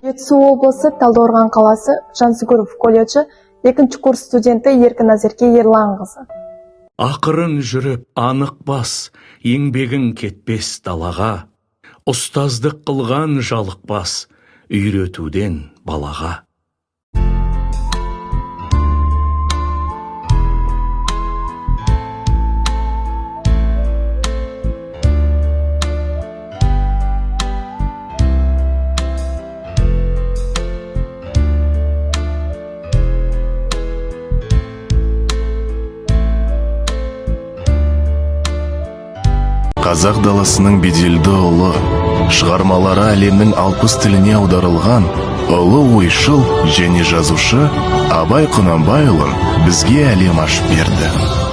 Жетісу облысы Талдықорған қаласы Жансүгіров колледжі 2-ші курс студенті Еркін Назерке Ерланқызы. Ақырын жүріп анық бас, еңбегің кетпес далаға, ұстаздық қылған жалықпас, үйретуден балаға. Қазақ даласының беделді ұлы, шығармалары әлемнің 60 тіліне аударылған ұлы ойшыл және жазушы Абай Құнанбайұлын бізге әлем ашып берді.